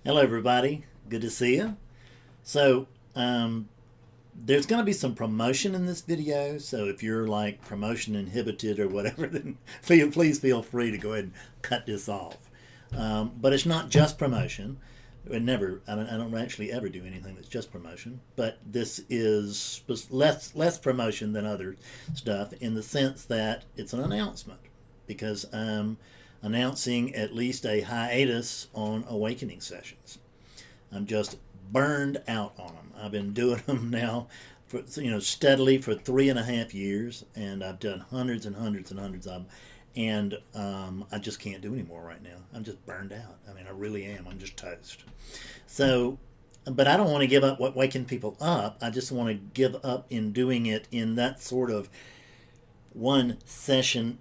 Hello, everybody. Good to see you. So, um, there's going to be some promotion in this video. So, if you're like promotion inhibited or whatever, then please feel free to go ahead and cut this off. But it's not just promotion. I don't actually ever do anything that's just promotion. But this is less promotion than other stuff in the sense that it's an announcement because I'm announcing at least a hiatus on awakening sessions. I'm just burned out on them. I've been doing them now for steadily for 3.5 years, and I've done hundreds and hundreds and hundreds of them. And I just can't do any more right now. I'm just burned out. I mean, I really am. I'm just toast. So, but I don't want to give up what waking people up. I just want to give up in doing it in that sort of one session,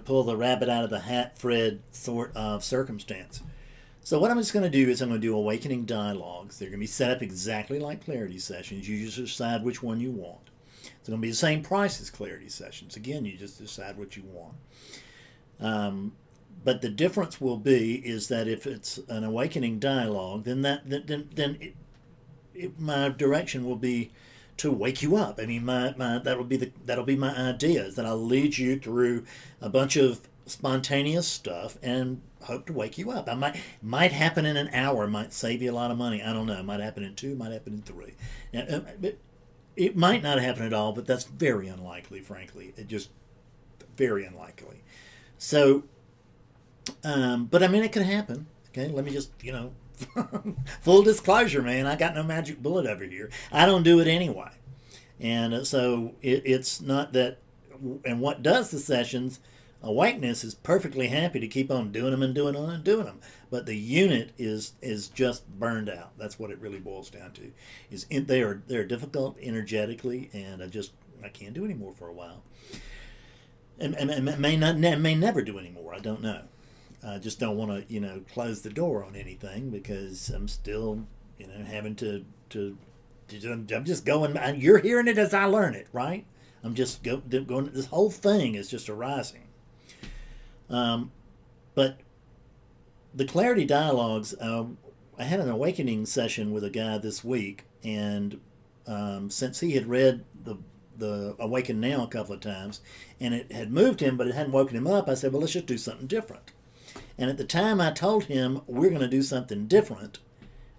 pull the rabbit out of the hat, Fred sort of circumstance. So what I'm just going to do is I'm going to do awakening dialogues. They're going to be set up exactly like clarity sessions. You just decide which one you want. It's going to be the same price as clarity sessions. Again, you just decide what you want. But the difference will be is that if it's an awakening dialogue, then my direction will be to wake you up. I mean, that'll be my idea, is that I'll lead you through a bunch of spontaneous stuff and hope to wake you up. I might happen in an hour, might save you a lot of money. I don't know. It might happen in 2, might happen in 3. It might not happen at all, but that's very unlikely, frankly. It just very unlikely. So, but I mean, it could happen. Okay, let me just full disclosure, man. I got no magic bullet over here. I don't do it anyway, and so it's not that. And what does the sessions? Awakeness is perfectly happy to keep on doing them and doing them and doing them, but the unit is just burned out. That's what it really boils down to. They're difficult energetically, and I can't do anymore for a while, and may never do anymore. I don't know. I just don't want to close the door on anything because I'm still having to. I'm just going. You're hearing it as I learn it, right? I'm just going. This whole thing is just arising. But the clarity dialogues, I had an awakening session with a guy this week, and since he had read the Awaken Now a couple of times, and it had moved him, but it hadn't woken him up, I said, well, let's just do something different. And at the time I told him we're going to do something different,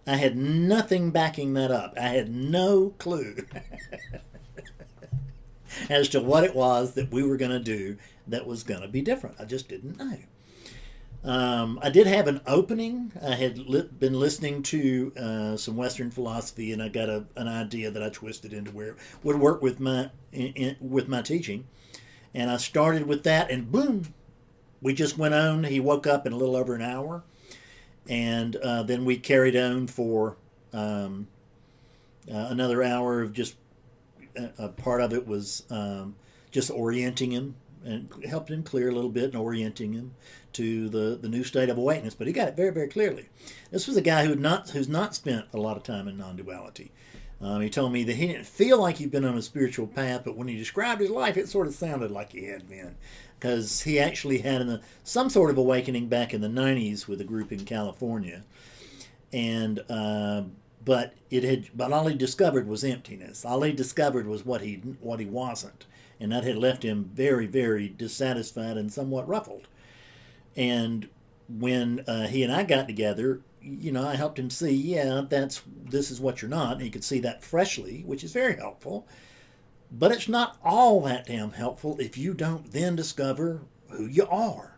I had nothing backing that up. I had no clue as to what it was that we were going to do that was going to be different. I just didn't know. I did have an opening. I had been listening to some Western philosophy, and I got an idea that I twisted into where it would work with my teaching. And I started with that, and boom, we just went on. He woke up in a little over an hour, and then we carried on for another hour of just a part of it was just orienting him and helped him clear a little bit and orienting him to the new state of awakeness. But he got it very, very clearly. This was a guy who's not spent a lot of time in non-duality. He told me that he didn't feel like he'd been on a spiritual path, but when he described his life, it sort of sounded like he had been, because he actually had some sort of awakening back in the 90s with a group in California, and but all he discovered was emptiness. All he discovered was what he wasn't, and that had left him very, very dissatisfied and somewhat ruffled. And when he and I got together, I helped him see, this is what you're not, and he could see that freshly, which is very helpful. But it's not all that damn helpful if you don't then discover who you are,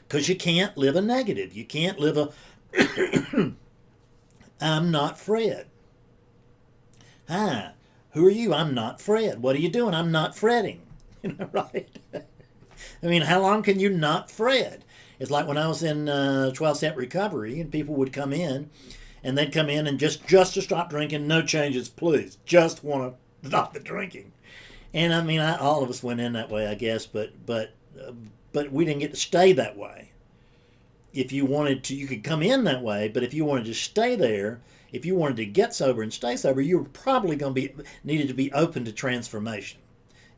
because you can't live a negative. You can't live a I'm not Fred. Hi, who are you? I'm not Fred. What are you doing? I'm not fretting. Right? I mean, how long can you not Fred? It's like when I was in 12-step recovery, and people would come in, and they'd come in and just to stop drinking, no changes, please. Just want to stop the drinking. And I mean, all of us went in that way, I guess, but we didn't get to stay that way. If you wanted to, you could come in that way, but if you wanted to stay there, if you wanted to get sober and stay sober, you were probably going to be needed to be open to transformation.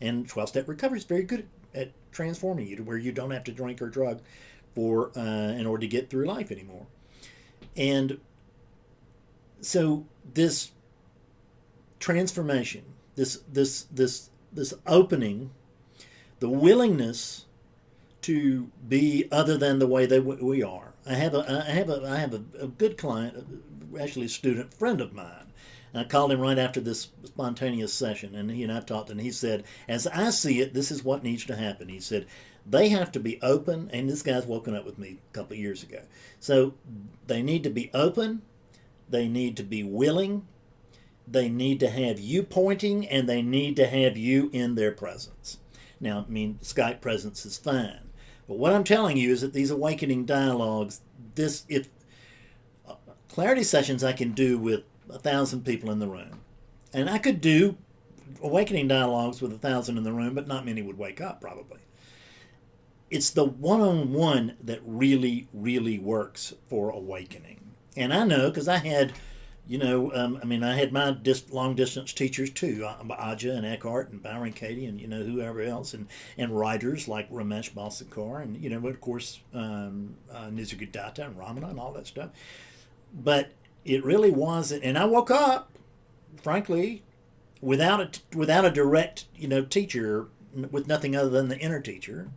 And 12-step recovery is very good at transforming you to where you don't have to drink or drug in order to get through life anymore. And so this transformation, this opening, the willingness to be other than the way that we are. I have a good client, actually a student friend of mine. I called him right after this spontaneous session, and he and I talked, and he said, as I see it, this is what needs to happen. He said, they have to be open, and this guy's woken up with me a couple of years ago. So they need to be open, they need to be willing, they need to have you pointing, and they need to have you in their presence. Now, I mean, Skype presence is fine. But what I'm telling you is that these awakening dialogues, if clarity sessions I can do with 1,000 people in the room. And I could do awakening dialogues with 1,000 in the room, but not many would wake up, probably. It's the one-on-one that really, really works for awakening. And I know, because I had, I had my long-distance teachers too, Aja and Eckhart and Byron Katie and, whoever else, and writers like Ramesh Balsekar and, of course, Nisargadatta and Ramana and all that stuff. But it really wasn't, and I woke up, frankly, without a direct, teacher, with nothing other than the inner teacher,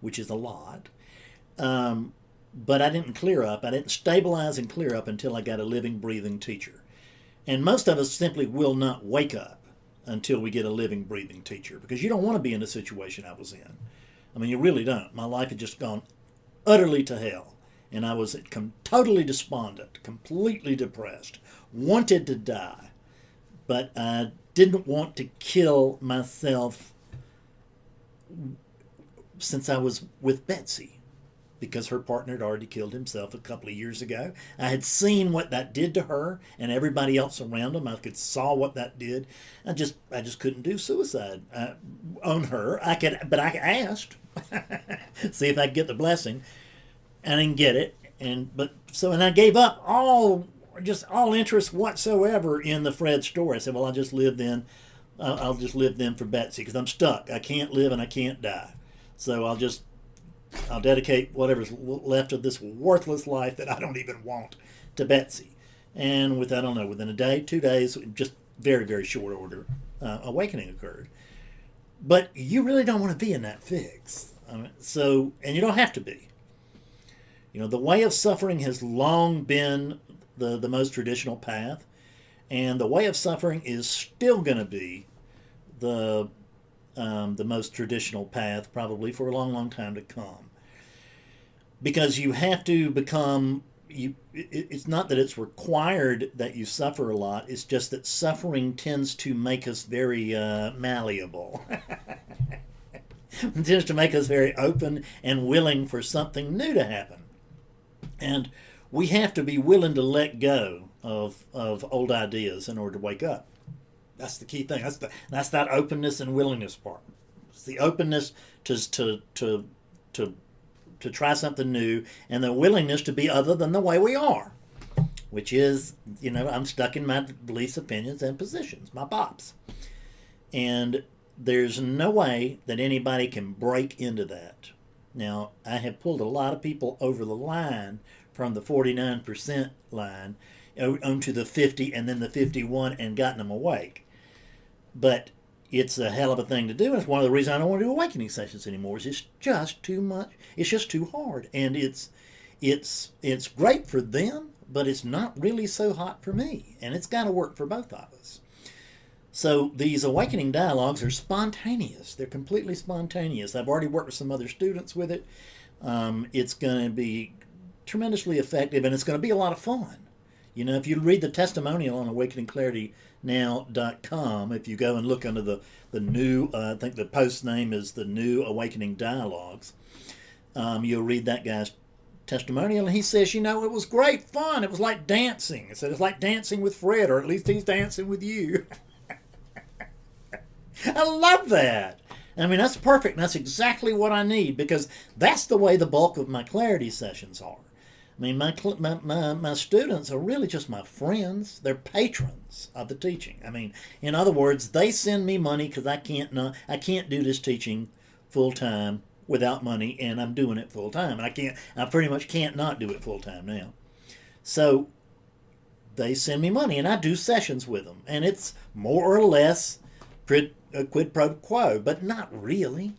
which is a lot. But I didn't clear up. I didn't stabilize and clear up until I got a living, breathing teacher. And most of us simply will not wake up until we get a living, breathing teacher, because you don't want to be in the situation I was in. I mean, you really don't. My life had just gone utterly to hell. And I was totally despondent, completely depressed, wanted to die. But I didn't want to kill myself since I was with Betsy, because her partner had already killed himself a couple of years ago. I had seen what that did to her and everybody else around him. I saw what that did. I just couldn't do suicide on her. But I asked, see if I could get the blessing. I didn't get it, and I gave up all interest whatsoever in the Fred story. I said, well, I'll just live then for Betsy, because I'm stuck. I can't live and I can't die. So I'll dedicate whatever's left of this worthless life that I don't even want to Betsy. And within a day, 2 days, just very, very short order, awakening occurred. But you really don't want to be in that fix. And you don't have to be. The way of suffering has long been the most traditional path, and the way of suffering is still going to be the most traditional path, probably for a long, long time to come. Because you have to become, it's not that it's required that you suffer a lot, it's just that suffering tends to make us very malleable. It tends to make us very open and willing for something new to happen. And we have to be willing to let go of old ideas in order to wake up. That's the key thing. That's that openness and willingness part. It's the openness to try something new, and the willingness to be other than the way we are, which is, I'm stuck in my beliefs, opinions, and positions, my bops. And there's no way that anybody can break into that. Now, I have pulled a lot of people over the line from the 49% line onto the 50 and then the 51 and gotten them awake. But it's a hell of a thing to do. And it's one of the reasons I don't want to do awakening sessions anymore. It's just too much. It's just too hard. And it's great for them, but it's not really so hot for me. And it's got to work for both of us. So these awakening dialogues are spontaneous. They're completely spontaneous. I've already worked with some other students with it. It's going to be tremendously effective, and it's going to be a lot of fun. If you read the testimonial on awakeningclaritynow.com, if you go and look under the new, I think the post name is the New Awakening Dialogues, you'll read that guy's testimonial, and he says, it was great fun. It was like dancing. He said, it's like dancing with Fred, or at least he's dancing with you. I love that. I mean, that's perfect. And that's exactly what I need, because that's the way the bulk of my clarity sessions are. I mean, my students are really just my friends. They're patrons of the teaching. I mean, in other words, they send me money because I can't do this teaching full time without money, and I'm doing it full time. And I pretty much can't not do it full time now. So they send me money, and I do sessions with them, and it's more or less quid pro quo, but not really.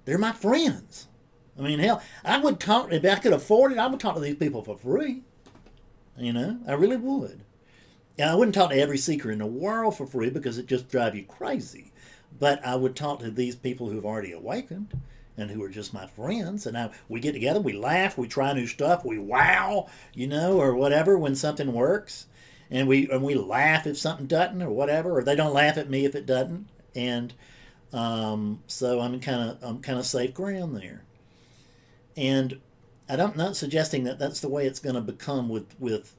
They're my friends. I mean, hell, I would talk, if I could afford it, I would talk to these people for free. You know, I really would. Yeah, I wouldn't talk to every seeker in the world for free because it just drive you crazy. But I would talk to these people who've already awakened and who are just my friends. And we get together, we laugh, we try new stuff, we wow, you know, or whatever when something works. And we laugh if something doesn't or whatever, or they don't laugh at me if it doesn't. And so I'm kind of safe ground there. And I'm not suggesting that that's the way it's going to become with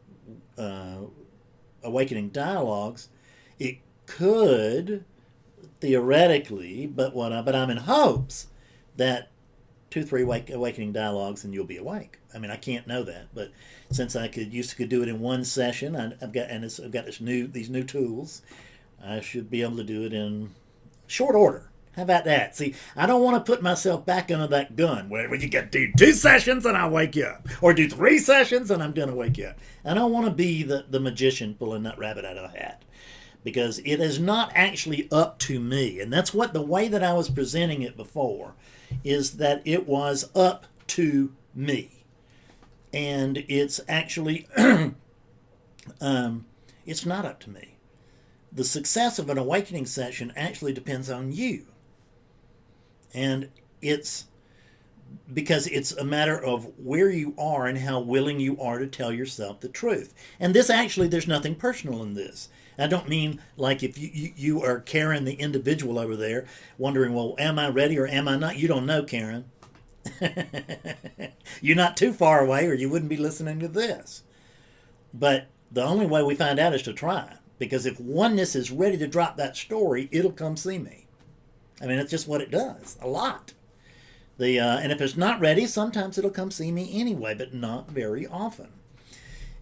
awakening dialogues. It could theoretically, but I'm in hopes that 2-3 awakening dialogues and you'll be awake. I mean, I can't know that, but since I could do it in one session, I've got these new tools. I should be able to do it in short order. How about that? See, I don't want to put myself back under that gun where you get to do 2 sessions and I'll wake you up, or do 3 sessions and I'm going to wake you up. I don't want to be the magician pulling that rabbit out of the hat, because it is not actually up to me. And that's what the way that I was presenting it before is that it was up to me. And it's actually, it's not up to me. The success of an awakening session actually depends on you. And it's because it's a matter of where you are and how willing you are to tell yourself the truth. And this actually, there's nothing personal in this. I don't mean like if you are Karen, the individual over there, wondering, well, am I ready or am I not? You don't know, Karen. You're not too far away or you wouldn't be listening to this. But the only way we find out is to try. Because if oneness is ready to drop that story, it'll come see me. I mean, it's just what it does, a lot. And if it's not ready, sometimes it'll come see me anyway, but not very often.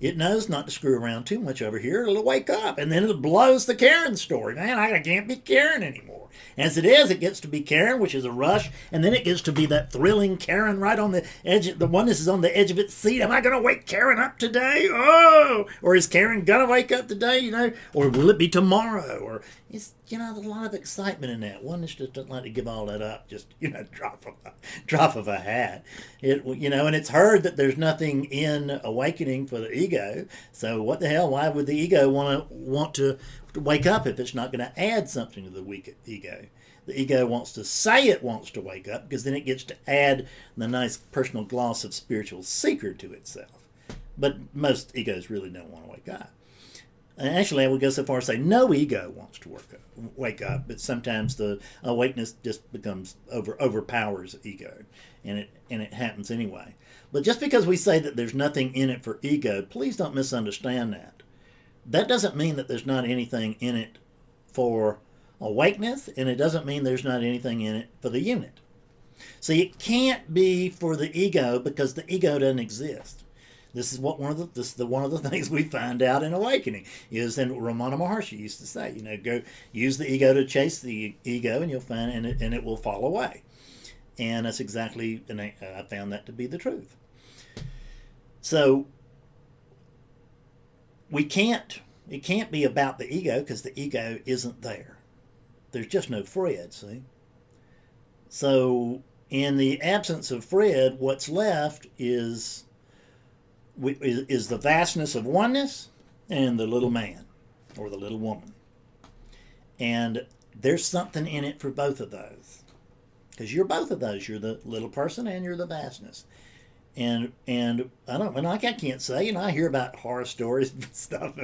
It knows not to screw around too much over here. It'll wake up, and then it blows the Karen story. Man, I can't be Karen anymore. As it is, it gets to be Karen, which is a rush, and then it gets to be that thrilling Karen right on the edge. The oneness is on the edge of its seat. Am I going to wake Karen up today? Oh! Or is Karen going to wake up today, you know? Or will it be tomorrow? Or, it's, you know, there's a lot of excitement in that. Oneness just doesn't like to give all that up, just, you know, drop of a hat. You know, and it's heard that there's nothing in awakening for the ego. So what the hell? Why would the ego want to wake up if it's not going to add something to the weak ego? The ego wants to say it wants to wake up because then it gets to add the nice personal gloss of spiritual seeker to itself. But most egos really don't want to wake up. And actually, I would go so far as to say no ego wants to wake up, but sometimes the awakeness just becomes overpowers ego, and it happens anyway. But just because we say that there's nothing in it for ego, please don't misunderstand that. That doesn't mean that there's not anything in it for awakeness, and it doesn't mean there's not anything in it for the unit. See, it can't be for the ego because the ego doesn't exist. This is one of the things we find out in awakening is, and Ramana Maharshi used to say, you know, go use the ego to chase the ego, and you'll find and it will fall away. And that's exactly, and I found that to be the truth. So it can't be about the ego because the ego isn't there. There's just no Fred, see? So in the absence of Fred, what's left is the vastness of oneness and the little man or the little woman. And there's something in it for both of those. Because you're both of those. You're the little person and you're the vastness. And I can't say, you know, I hear about horror stories and stuff.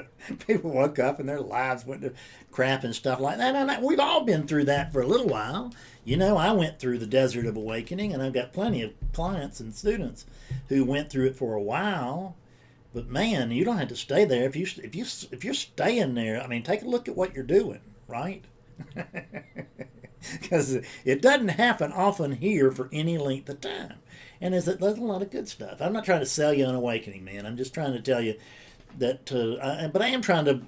People woke up and their lives went to crap and stuff like that. And we've all been through that for a little while. You know, I went through the desert of awakening, and I've got plenty of clients and students who went through it for a while. But man, you don't have to stay there. If you're staying there, I mean, take a look at what you're doing, right? Because it doesn't happen often here for any length of time. And there's a lot of good stuff. I'm not trying to sell you an awakening, man. I'm just trying to tell you that, but I am trying to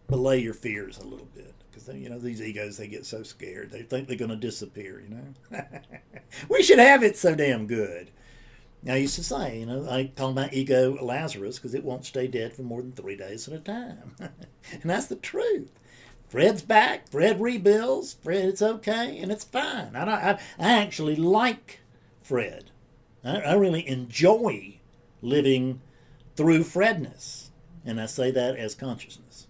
belay your fears a little bit. Because, you know, these egos, they get so scared. They think they're going to disappear, you know. We should have it so damn good. I used to say, I call my ego Lazarus because it won't stay dead for more than 3 days at a time. And that's the truth. Fred's back. Fred rebuilds. Fred, it's okay, and it's fine. I actually like Fred. I really enjoy living through Fredness, and I say that as consciousness.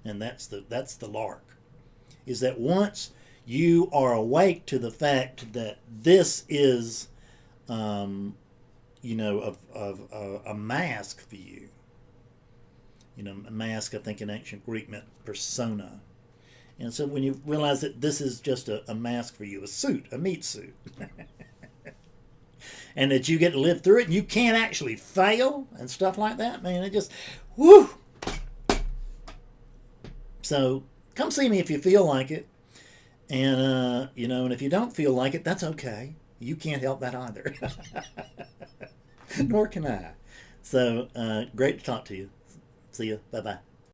And that's the lark. Is that once you are awake to the fact that this is, of a mask for you. A mask, I think in ancient Greek meant persona. And so when you realize that this is just a mask for you, a suit, a meat suit, and that you get to live through it and you can't actually fail and stuff like that, man, it just, whoo! So come see me if you feel like it. And, and if you don't feel like it, that's okay. You can't help that either. Nor can I. So, great to talk to you. See you. Bye-bye.